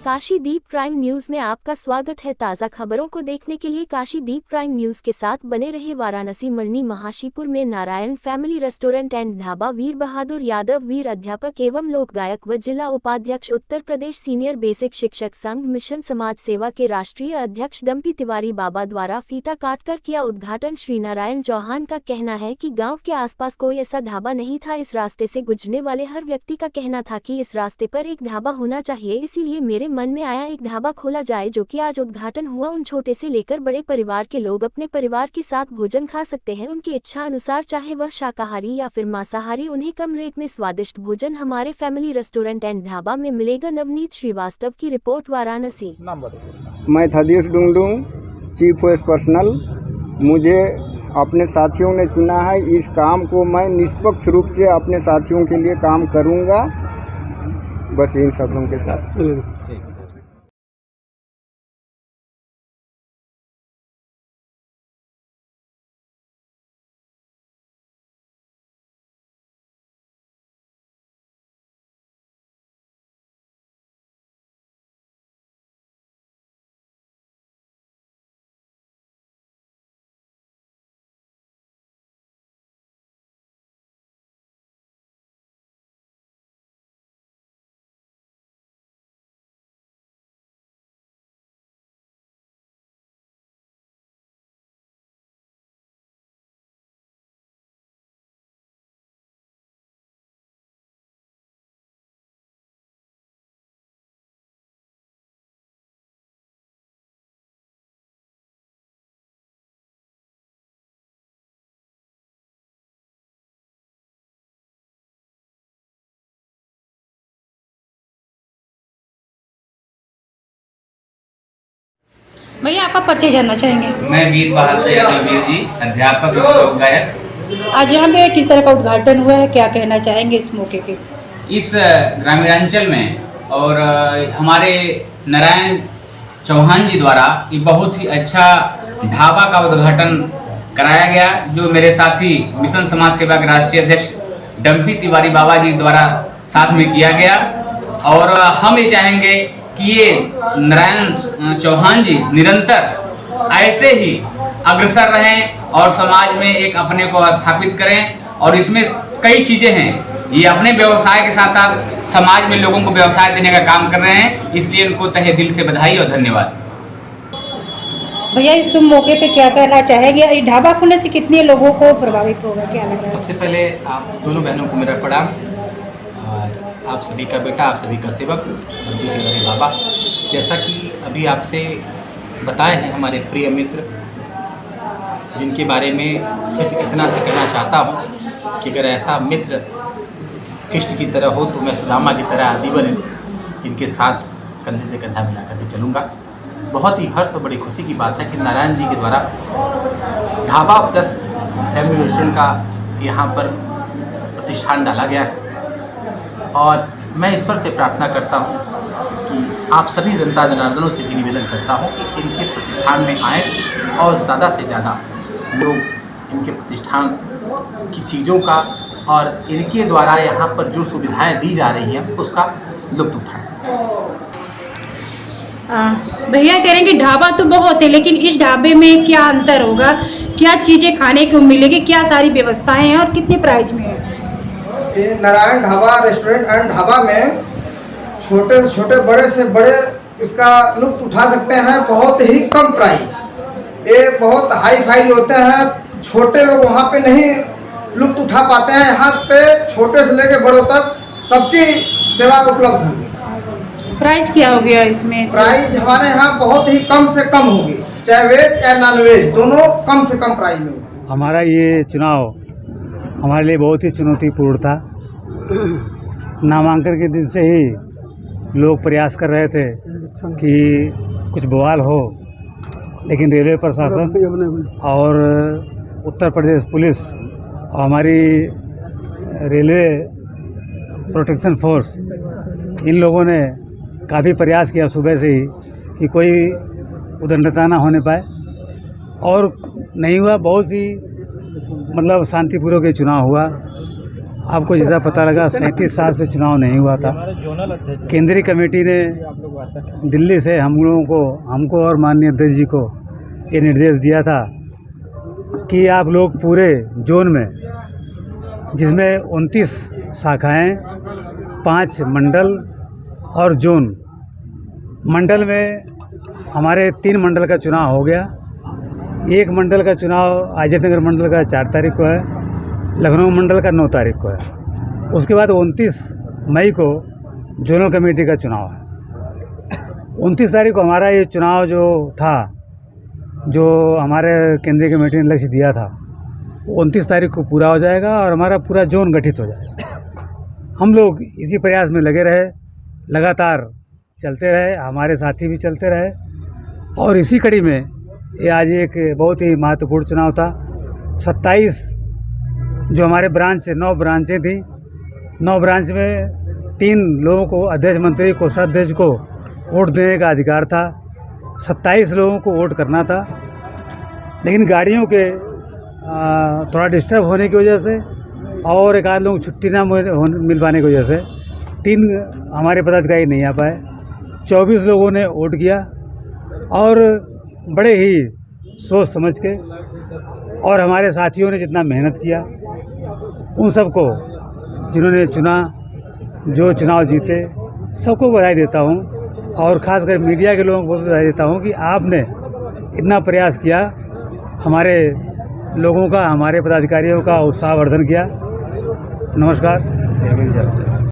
काशीदीप prime news में आपका स्वागत है। ताज़ा खबरों को देखने के लिए काशीदीप प्राइम न्यूज के साथ बने रहे। वाराणसी मरनी महाशीपुर में Narayan family restaurant and dhaba Veer Bahadur Yadav वीर अध्यापक एवं लोक गायक व जिला उपाध्यक्ष उत्तर प्रदेश सीनियर बेसिक शिक्षक संघ मिशन समाज सेवा के राष्ट्रीय अध्यक्ष डंपी तिवारी बाबा द्वारा फीता काटकर किया उद्घाटन। श्री नारायण चौहान का कहना है कि गाँव के आसपास कोई ऐसा ढाबा नहीं था। इस रास्ते से गुजरने वाले हर व्यक्ति का कहना था कि इस रास्ते पर एक ढाबा होना चाहिए, इसीलिए मेरे मन में आया एक ढाबा खोला जाए, जो कि आज उद्घाटन हुआ। उन छोटे से लेकर बड़े परिवार के लोग अपने परिवार के साथ भोजन खा सकते हैं उनकी इच्छा अनुसार, चाहे वह शाकाहारी या फिर मांसाहारी। उन्हें कम रेट में स्वादिष्ट भोजन हमारे फैमिली रेस्टोरेंट एंड ढाबा में मिलेगा। नवनीत श्रीवास्तव की रिपोर्ट, वाराणसी। मैं थदीश डुंगडुंग, चीफ वेस्ट पर्सनल। मुझे अपने साथियों ने चुना है। इस काम को मैं निष्पक्ष रूप से अपने साथियों के लिए काम करूंगा। बस इन शब्दों के साथ। भैया आपका परिचय जानना चाहेंगे। मैं वीर बहादुर यादव वीर जी, अध्यापक लोक गायक। आज यहाँ पे किस तरह का उद्घाटन हुआ है, क्या कहना चाहेंगे इस मौके पे? इस ग्रामीणांचल में और हमारे नारायण चौहान जी द्वारा ये बहुत ही अच्छा ढाबा का उद्घाटन कराया गया, जो मेरे साथी मिशन समाज सेवा के राष्ट्रीय अध्यक्ष डंपी तिवारी बाबा जी द्वारा साथ में किया गया। और हम ये चाहेंगे कि ये नारायण चौहान जी निरंतर ऐसे ही अग्रसर रहें और समाज में एक अपने को स्थापित करें। और इसमें कई चीज़ें हैं, ये अपने व्यवसाय के साथ साथ समाज में लोगों को व्यवसाय देने का काम कर रहे हैं, इसलिए उनको तहे दिल से बधाई और धन्यवाद। भैया इस शुभ मौके पे क्या कहना चाहेंगे? इस ढाबा खुलने से कितने लोगों को प्रभावित होगा, क्या लग रहा है? सबसे पहले आप दोनों बहनों को मेरा प्रणाम और आप सभी का बेटा, आप सभी का सेवक डंपी तिवारी बाबा। जैसा कि अभी आपसे बताए हैं हमारे प्रिय मित्र, जिनके बारे में सिर्फ इतना से कहना चाहता हूँ कि अगर ऐसा मित्र कृष्ण की तरह हो तो मैं सुदामा की तरह आजीवन इनके साथ कंधे से कंधा मिला करके चलूँगा। बहुत ही हर्ष और बड़ी खुशी की बात है कि नारायण जी के द्वारा ढाबा प्लस फैमिली रेस्टोरेंट का यहाँ पर प्रतिष्ठान डाला गया है। और मैं ईश्वर से प्रार्थना करता हूँ कि आप सभी जनता जनार्दनों से भी निवेदन करता हूँ कि इनके प्रतिष्ठान में आएँ और ज़्यादा से ज़्यादा लोग इनके प्रतिष्ठान की चीज़ों का और इनके द्वारा यहाँ पर जो सुविधाएं दी जा रही हैं उसका लुत्फ़ उठाएं। भैया कह रहे हैं कि ढाबा तो बहुत है, लेकिन इस ढाबे में क्या अंतर होगा, क्या चीज़ें खाने को मिलेगी, क्या सारी व्यवस्थाएं हैं और कितने प्राइस में है? नारायण ढाबा रेस्टोरेंट एंड ढाबा में छोटे से छोटे, बड़े से बड़े इसका लुत्फ़ उठा सकते हैं। बहुत ही कम प्राइस, ये बहुत हाई फाई होते हैं, छोटे लोग वहाँ पे नहीं लुत्फ़ उठा पाते हैं। यहाँ पे छोटे से लेकर बड़ों तक सबकी सेवा उपलब्ध होगी। प्राइस क्या हो गया इसमें? प्राइस हमारे यहाँ बहुत ही कम से कम होगी, चाहे वेज या नॉन वेज, दोनों कम से कम प्राइस में होगी। हमारा ये चुनाव हमारे लिए बहुत ही चुनौतीपूर्ण था। नामांकन के दिन से ही लोग प्रयास कर रहे थे कि कुछ बवाल हो, लेकिन रेलवे प्रशासन और उत्तर प्रदेश पुलिस और हमारी रेलवे प्रोटेक्शन फोर्स, इन लोगों ने काफ़ी प्रयास किया सुबह से ही कि कोई उद्दंडता ना होने पाए, और नहीं हुआ। बहुत ही मतलब शांतिपूर्वक ये चुनाव हुआ। आपको जैसा पता लगा 37 साल से चुनाव नहीं हुआ था। केंद्रीय कमेटी ने दिल्ली से हमको और माननीय अध्यक्ष जी को ये निर्देश दिया था कि आप लोग पूरे जोन में, जिसमें 29 शाखाएं, 5 मंडल और जोन, मंडल में हमारे 3 मंडल का चुनाव हो गया। एक मंडल का चुनाव आजमनगर मंडल का 4 तारीख को है, लखनऊ मंडल का 9 तारीख को है। उसके बाद 29 मई को जोनल कमेटी का चुनाव है। 29 तारीख को हमारा ये चुनाव जो था, जो हमारे केंद्रीय कमेटी ने लक्ष्य दिया था, 29 तारीख को पूरा हो जाएगा और हमारा पूरा जोन गठित हो जाएगा। हम लोग इसी प्रयास में लगे रहे, लगातार चलते रहे, हमारे साथी भी चलते रहे और इसी कड़ी में ये आज एक बहुत ही महत्वपूर्ण चुनाव था। 27 जो हमारे ब्रांच 9 ब्रांचें थी, 9 ब्रांच में 3 लोगों को, अध्यक्ष, मंत्री, कोषाध्यक्ष को वोट देने का अधिकार था। 27 लोगों को वोट करना था, लेकिन गाड़ियों के थोड़ा डिस्टर्ब होने की वजह से और एक आध लोग छुट्टी ना मिल पाने की वजह से 3 हमारे पदाधिकारी नहीं आ पाए। 24 लोगों ने वोट किया और बड़े ही सोच समझ के, और हमारे साथियों ने जितना मेहनत किया, उन सबको जिन्होंने चुना, जो चुनाव जीते, सबको बधाई देता हूं। और ख़ासकर मीडिया के लोगों को बधाई देता हूं कि आपने इतना प्रयास किया, हमारे लोगों का, हमारे पदाधिकारियों का उत्साहवर्धन किया। नमस्कार, जय हिंद, जय भारत।